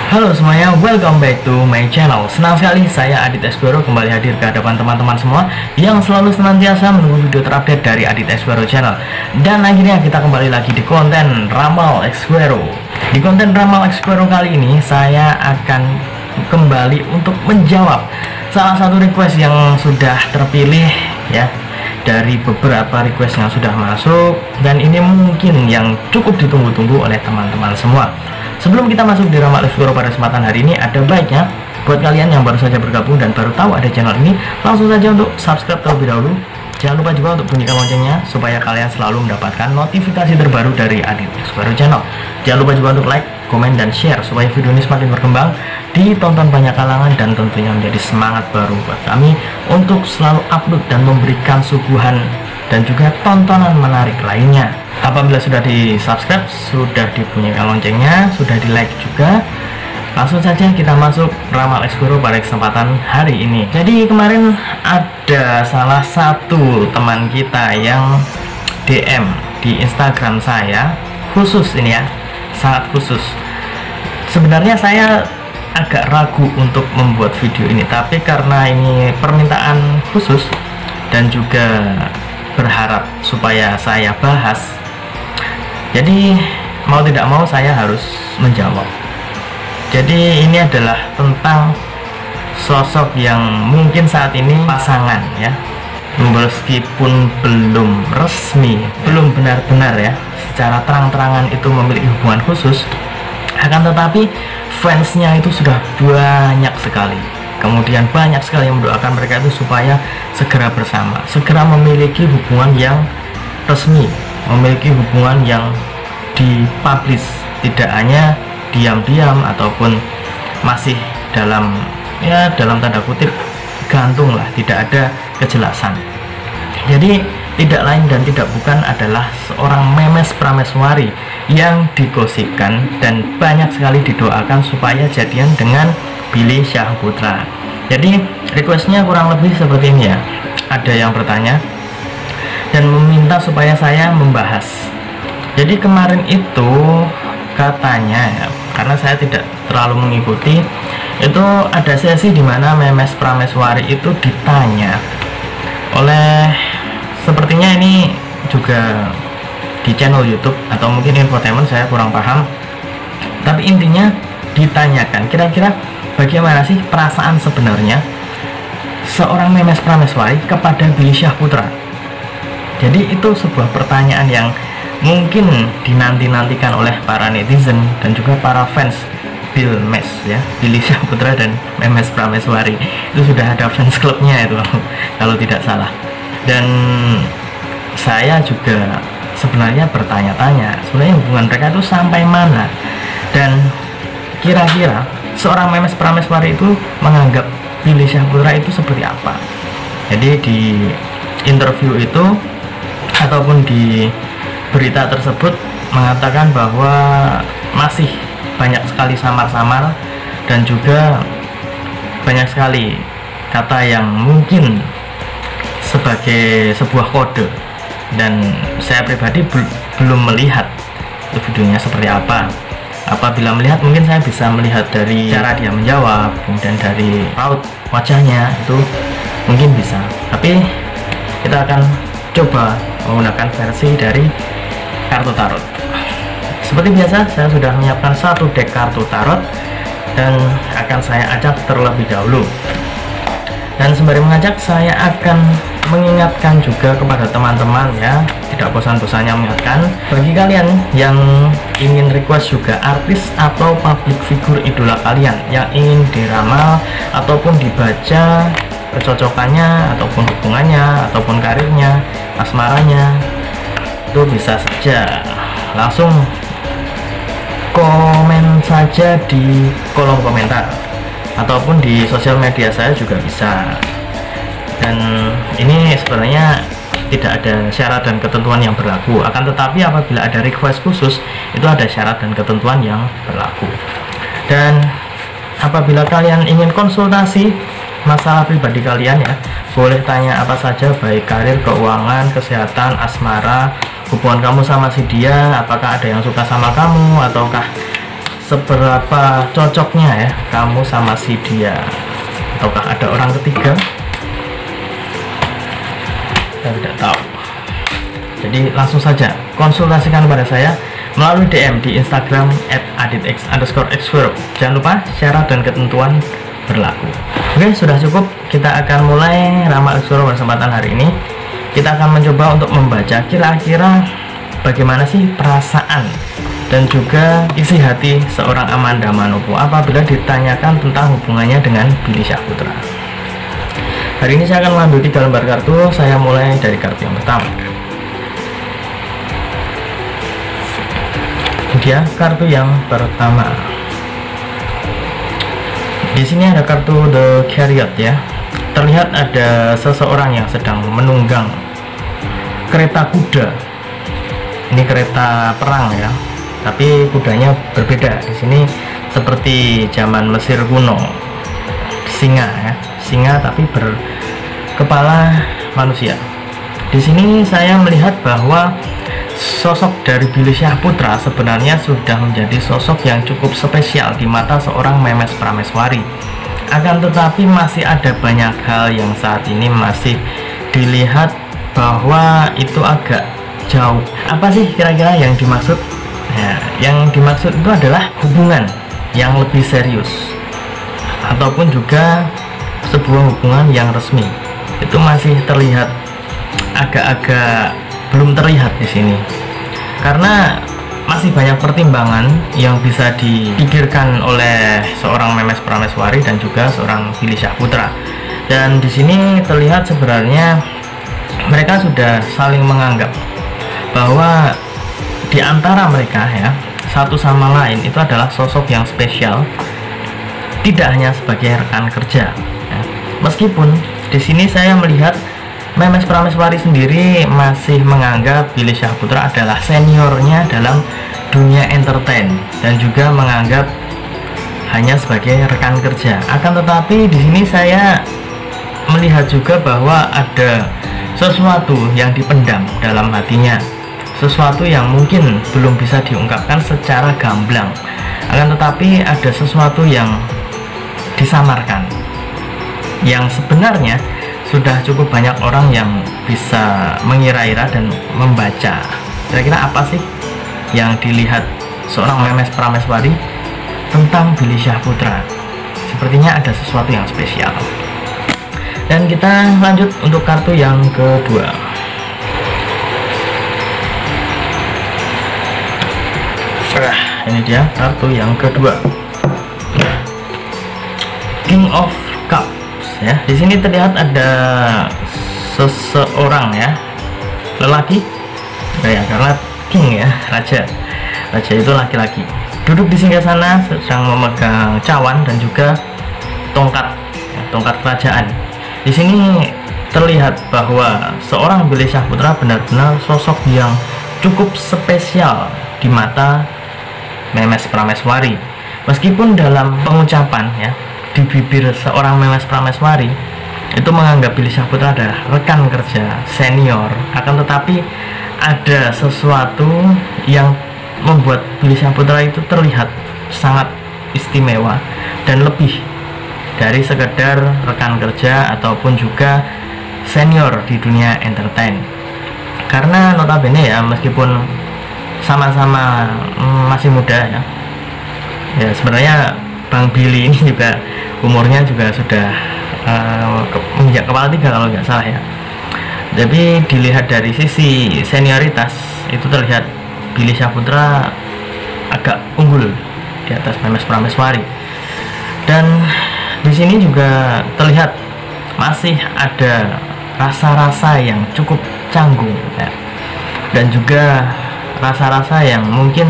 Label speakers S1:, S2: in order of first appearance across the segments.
S1: Halo semuanya, welcome back to my channel. Senang sekali saya Adit Esquero kembali hadir ke hadapan teman-teman semua yang selalu senantiasa menunggu video terupdate dari Adit Esquero channel. Dan akhirnya kita kembali lagi di konten Ramal Esquero. Di konten Ramal Esquero kali ini saya akan kembali untuk menjawab salah satu request yang sudah terpilih ya, dari beberapa request yang sudah masuk, dan ini mungkin yang cukup ditunggu-tunggu oleh teman-teman semua. Sebelum kita masuk di Ramal Esquero pada kesempatan hari ini, ada baiknya buat kalian yang baru saja bergabung dan baru tahu ada channel ini, langsung saja untuk subscribe terlebih dahulu. Jangan lupa juga untuk bunyikan loncengnya supaya kalian selalu mendapatkan notifikasi terbaru dari Adit Esquero channel. Jangan lupa juga untuk like, komen, dan share supaya video ini semakin berkembang, ditonton banyak kalangan, dan tentunya menjadi semangat baru buat kami untuk selalu upload dan memberikan suguhan dan juga tontonan menarik lainnya. Apabila sudah di subscribe, sudah dibunyikan loncengnya, sudah di like juga, langsung saja kita masuk Ramal Esquero pada kesempatan hari ini. Jadi kemarin ada salah satu teman kita yang DM di Instagram saya, khusus ini ya, sangat khusus. Sebenarnya saya agak ragu untuk membuat video ini, tapi karena ini permintaan khusus dan juga berharap supaya saya bahas, jadi mau tidak mau saya harus menjawab. Jadi ini adalah tentang sosok yang mungkin saat ini pasangan ya, meskipun belum resmi, belum benar-benar ya secara terang-terangan itu memiliki hubungan khusus, akan tetapi fansnya itu sudah banyak sekali. Kemudian banyak sekali yang mendoakan mereka itu supaya segera bersama, segera memiliki hubungan yang resmi, memiliki hubungan yang dipublish, tidak hanya diam-diam ataupun masih dalam tanda kutip gantung lah, tidak ada kejelasan. Jadi tidak lain dan tidak bukan adalah seorang Memes Prameswari yang digosipkan dan banyak sekali didoakan supaya jadian dengan Billy Syahputra. Jadi requestnya kurang lebih seperti ini ya. Ada yang bertanya dan meminta supaya saya membahas. Jadi kemarin itu katanya ya, karena saya tidak terlalu mengikuti, itu ada sesi di mana Memes Prameswari itu ditanya oleh, sepertinya ini juga di channel YouTube atau mungkin infotainment, saya kurang paham. Tapi intinya ditanyakan kira-kira bagaimana sih perasaan sebenarnya seorang Memes Prameswari kepada Billy Syahputra. Jadi itu sebuah pertanyaan yang mungkin dinanti-nantikan oleh para netizen dan juga para fans Bilmes ya, Billy Syahputra dan Memes Prameswari. Itu sudah ada fans clubnya itu kalau tidak salah. Dan saya juga sebenarnya bertanya-tanya sebenarnya hubungan mereka itu sampai mana, dan kira-kira seorang Memes Prameswari itu menganggap Billy Syahputra itu seperti apa. Jadi di interview itu ataupun di berita tersebut mengatakan bahwa masih banyak sekali samar-samar dan juga banyak sekali kata yang mungkin sebagai sebuah kode, dan saya pribadi belum melihat itu videonya seperti apa. Apabila melihat, mungkin saya bisa melihat dari cara dia menjawab, kemudian dari raut wajahnya, itu mungkin bisa. Tapi kita akan coba menggunakan versi dari kartu tarot. Seperti biasa, saya sudah menyiapkan satu deck kartu tarot dan akan saya acak terlebih dahulu. Dan sembari mengajak, saya akan mengingatkan juga kepada teman-teman ya, tidak bosan-bosannya mengingatkan bagi kalian yang ingin request juga artis atau public figure idola kalian yang ingin diramal ataupun dibaca kecocokannya ataupun hubungannya ataupun karirnya, asmaranya, itu bisa saja langsung komen saja di kolom komentar ataupun di sosial media saya juga bisa. Dan ini sebenarnya tidak ada syarat dan ketentuan yang berlaku, akan tetapi apabila ada request khusus itu ada syarat dan ketentuan yang berlaku. Dan apabila kalian ingin konsultasi masalah pribadi kalian ya, boleh tanya apa saja, baik karir, keuangan, kesehatan, asmara, hubungan kamu sama si dia, apakah ada yang suka sama kamu ataukah seberapa cocoknya ya kamu sama si dia, ataukah ada orang ketiga, saya tidak tahu. Jadi langsung saja konsultasikan pada saya melalui DM di Instagram @aditx_xvero. Jangan lupa syarat dan ketentuan berlaku. Oke, sudah cukup. Kita akan mulai ramal Xvero kesempatan hari ini. Kita akan mencoba untuk membaca kira-kira bagaimana sih perasaan dan juga isi hati seorang Amanda Manopo apabila ditanyakan tentang hubungannya dengan Billy Syahputra. Hari ini saya akan mengambil 3 lembar kartu. Saya mulai dari kartu yang pertama. Dia kartu yang pertama. Di sini ada kartu The Chariot ya. Terlihat ada seseorang yang sedang menunggang kereta kuda. Ini kereta perang ya, tapi kudanya berbeda. Di sini seperti zaman Mesir kuno, singa ya, singa tapi berkepala manusia. Di sini saya melihat bahwa sosok dari Billy Syahputra sebenarnya sudah menjadi sosok yang cukup spesial di mata seorang Memes Prameswari. Akan tetapi masih ada banyak hal yang saat ini masih dilihat bahwa itu agak jauh. Apa sih kira-kira yang dimaksud? Nah, yang dimaksud itu adalah hubungan yang lebih serius ataupun juga sebuah hubungan yang resmi. Itu masih terlihat agak-agak belum terlihat di sini. Karena masih banyak pertimbangan yang bisa dipikirkan oleh seorang Memes Prameswari dan juga seorang Billy Syahputra. Dan di sini terlihat sebenarnya mereka sudah saling menganggap bahwa di antara mereka ya, satu sama lain itu adalah sosok yang spesial, tidak hanya sebagai rekan kerja ya. Meskipun di sini saya melihat Memes Prameswari sendiri masih menganggap Billy Syahputra adalah seniornya dalam dunia entertain dan juga menganggap hanya sebagai rekan kerja. Akan tetapi di sini saya melihat juga bahwa ada sesuatu yang dipendam dalam hatinya, sesuatu yang mungkin belum bisa diungkapkan secara gamblang, akan tetapi ada sesuatu yang disamarkan yang sebenarnya sudah cukup banyak orang yang bisa mengira-ira dan membaca. Kira-kira apa sih yang dilihat seorang Memes Prameswari tentang Billy Syahputra? Sepertinya ada sesuatu yang spesial. Dan kita lanjut untuk kartu yang kedua. Ini dia kartu yang kedua, King of Cups ya. Di sini terlihat ada seseorang ya, lelaki ya, karena king ya, raja itu laki-laki, duduk di singgasana sedang memegang cawan dan juga tongkat ya, tongkat kerajaan. Di sini terlihat bahwa seorang Billy Syahputra benar-benar sosok yang cukup spesial di mata Memes Prameswari. Meskipun dalam pengucapan ya, di bibir seorang Memes Prameswari itu menganggap Billy Syahputra adalah rekan kerja senior, akan tetapi ada sesuatu yang membuat Billy Syahputra itu terlihat sangat istimewa dan lebih dari sekedar rekan kerja ataupun juga senior di dunia entertain. Karena notabene ya, meskipun sama-sama masih muda ya, sebenarnya Bang Billy ini juga umurnya juga sudah menginjak kepala 3 kalau nggak salah ya. Jadi dilihat dari sisi senioritas itu terlihat Billy Syahputra agak unggul di atas Memes Prameswari. Dan di sini juga terlihat masih ada rasa-rasa yang cukup canggung ya. Dan juga rasa-rasa yang mungkin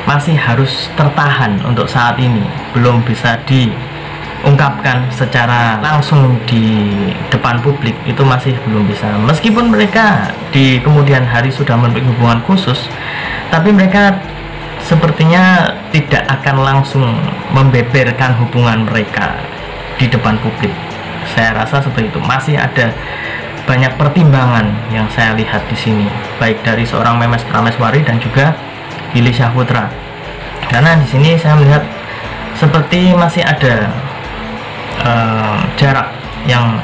S1: masih harus tertahan untuk saat ini, belum bisa diungkapkan secara langsung di depan publik, itu masih belum bisa. Meskipun mereka di kemudian hari sudah memiliki hubungan khusus, tapi mereka sepertinya tidak akan langsung membeberkan hubungan mereka di depan publik. Saya rasa seperti itu. Masih ada banyak pertimbangan yang saya lihat di sini, baik dari seorang Memes Prameswari dan juga Billy Syahputra. Karena di sini saya melihat seperti masih ada jarak yang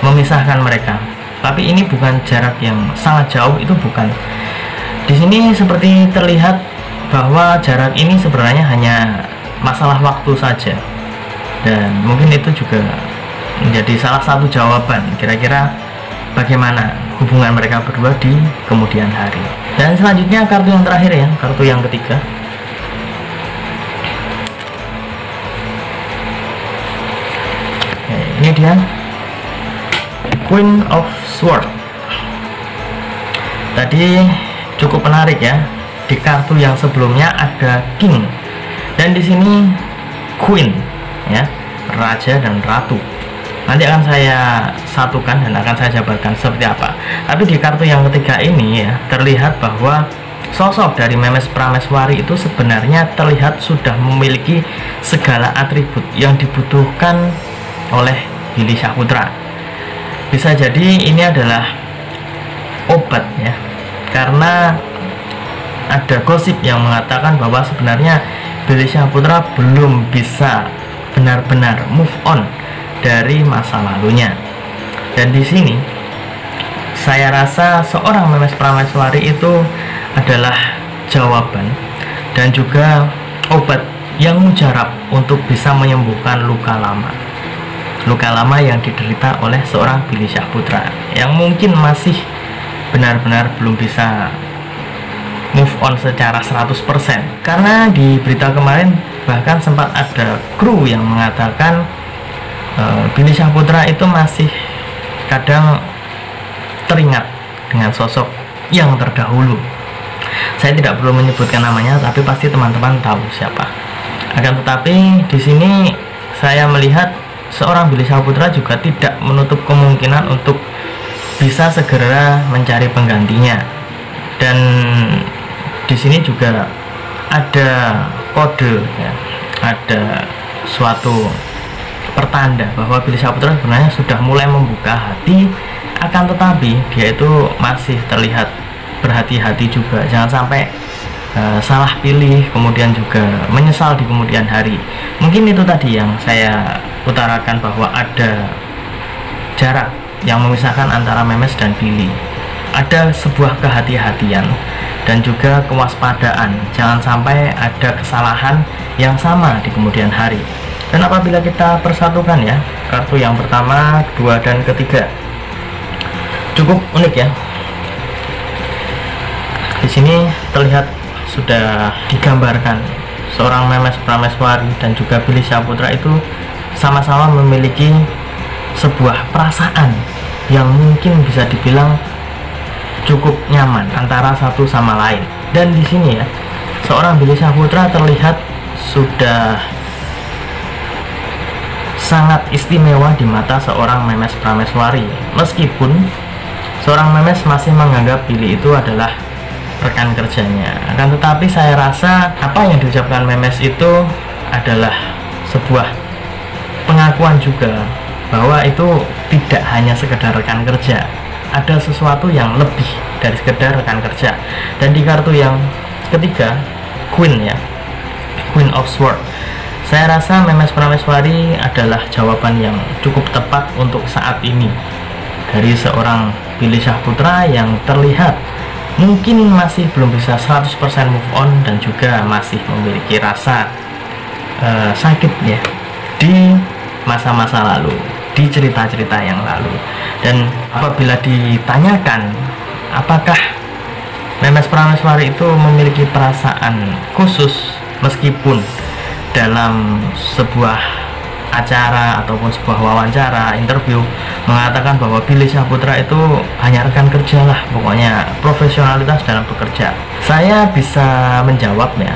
S1: memisahkan mereka. Tapi ini bukan jarak yang sangat jauh, itu bukan. Di sini seperti terlihat bahwa jarak ini sebenarnya hanya masalah waktu saja. Dan mungkin itu juga menjadi salah satu jawaban kira-kira bagaimana hubungan mereka berdua di kemudian hari. Dan selanjutnya kartu yang terakhir ya, kartu yang ketiga. Ini dia Queen of Swords. Tadi cukup menarik ya. Di kartu yang sebelumnya ada King, dan di sini Queen ya, raja dan ratu. Nanti akan saya satukan dan akan saya jabarkan seperti apa. Tapi di kartu yang ketiga ini ya, terlihat bahwa sosok dari Memes Prameswari itu sebenarnya terlihat sudah memiliki segala atribut yang dibutuhkan oleh Billy Syahputra. Bisa jadi ini adalah obat ya, karena ada gosip yang mengatakan bahwa sebenarnya Billy Syahputra belum bisa benar-benar move on dari masa lalunya. Dan di sini saya rasa seorang Memes Prameswari itu adalah jawaban dan juga obat yang mujarab untuk bisa menyembuhkan luka lama yang diderita oleh seorang Billy Syahputra yang mungkin masih benar-benar belum bisa move on secara 100%. Karena di berita kemarin bahkan sempat ada kru yang mengatakan Billy Syahputra itu masih kadang teringat dengan sosok yang terdahulu. Saya tidak perlu menyebutkan namanya, tapi pasti teman-teman tahu siapa. Akan tetapi di sini saya melihat seorang Billy Syahputra juga tidak menutup kemungkinan untuk bisa segera mencari penggantinya. Dan di sini juga ada kode ya, ada suatu pertanda bahwa Billy Syahputra sebenarnya sudah mulai membuka hati. Akan tetapi dia itu masih terlihat berhati-hati juga, jangan sampai salah pilih kemudian juga menyesal di kemudian hari. Mungkin itu tadi yang saya utarakan, bahwa ada jarak yang memisahkan antara Memes dan Billy. Ada sebuah kehati-hatian dan juga kewaspadaan, jangan sampai ada kesalahan yang sama di kemudian hari. Dan apabila kita persatukan ya, kartu yang pertama, kedua, dan ketiga, cukup unik ya. Di sini terlihat sudah digambarkan seorang Memes Prameswari dan juga Billy Syahputra itu sama-sama memiliki sebuah perasaan yang mungkin bisa dibilang cukup nyaman antara satu sama lain. Dan di sini ya, seorang Billy Syahputra terlihat sudah sangat istimewa di mata seorang Memes Prameswari, meskipun seorang Memes masih menganggap Billy itu adalah rekan kerjanya. Akan tetapi saya rasa apa yang diucapkan Memes itu adalah sebuah pengakuan juga bahwa itu tidak hanya sekedar rekan kerja, ada sesuatu yang lebih dari sekedar rekan kerja. Dan di kartu yang ketiga, Queen ya, Queen of Swords, saya rasa Memes Prameswari adalah jawaban yang cukup tepat untuk saat ini dari seorang Billy Syahputra yang terlihat mungkin masih belum bisa 100% move on dan juga masih memiliki rasa sakit ya di masa-masa lalu, di cerita-cerita yang lalu. Dan apabila ditanyakan apakah Memes Prameswari itu memiliki perasaan khusus meskipun dalam sebuah acara ataupun sebuah wawancara, interview, mengatakan bahwa Billy Syahputra itu hanya rekan kerja lah, pokoknya profesionalitas dalam bekerja. Saya bisa menjawabnya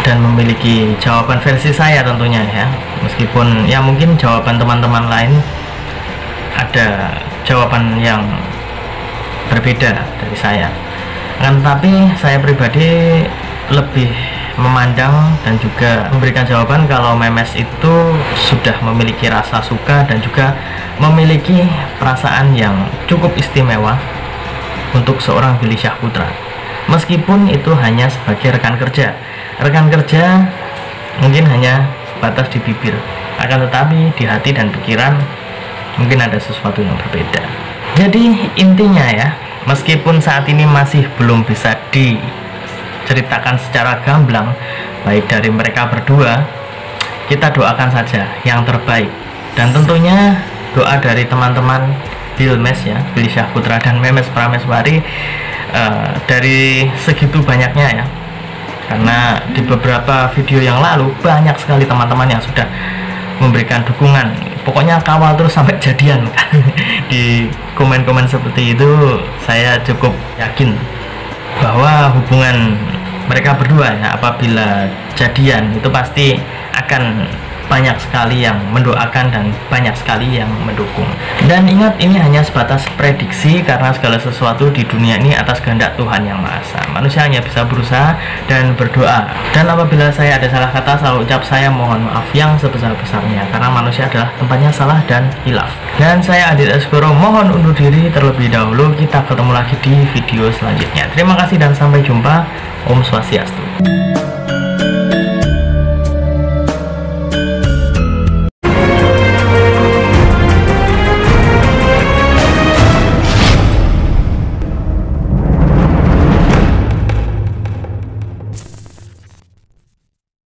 S1: dan memiliki jawaban versi saya tentunya ya, meskipun ya mungkin jawaban teman-teman lain ada jawaban yang berbeda dari saya. Tetapi saya pribadi lebih memandang dan juga memberikan jawaban kalau Memes itu sudah memiliki rasa suka dan juga memiliki perasaan yang cukup istimewa untuk seorang Billy Syahputra. meskipun itu hanya sebagai rekan kerja. Rekan kerja mungkin hanya sebatas di bibir, akan tetapi di hati dan pikiran mungkin ada sesuatu yang berbeda. Jadi intinya ya, meskipun saat ini masih belum bisa diceritakan secara gamblang baik dari mereka berdua, kita doakan saja yang terbaik. Dan tentunya doa dari teman-teman Bilmes ya, Billy Syahputra dan Memes Prameswari dari segitu banyaknya ya, karena di beberapa video yang lalu banyak sekali teman-teman yang sudah memberikan dukungan, pokoknya kawal terus sampai jadian. Di komen-komen seperti itu saya cukup yakin bahwa hubungan mereka berdua ya, apabila jadian itu pasti akan banyak sekali yang mendoakan dan banyak sekali yang mendukung. Dan ingat, ini hanya sebatas prediksi karena segala sesuatu di dunia ini atas kehendak Tuhan Yang Maha Esa. Manusia hanya bisa berusaha dan berdoa. Dan apabila saya ada salah kata, salah ucap, saya mohon maaf yang sebesar-besarnya, karena manusia adalah tempatnya salah dan hilaf. Dan saya Adit Eskoro mohon undur diri terlebih dahulu. Kita ketemu lagi di video selanjutnya. Terima kasih dan sampai jumpa. Om Swastiastu.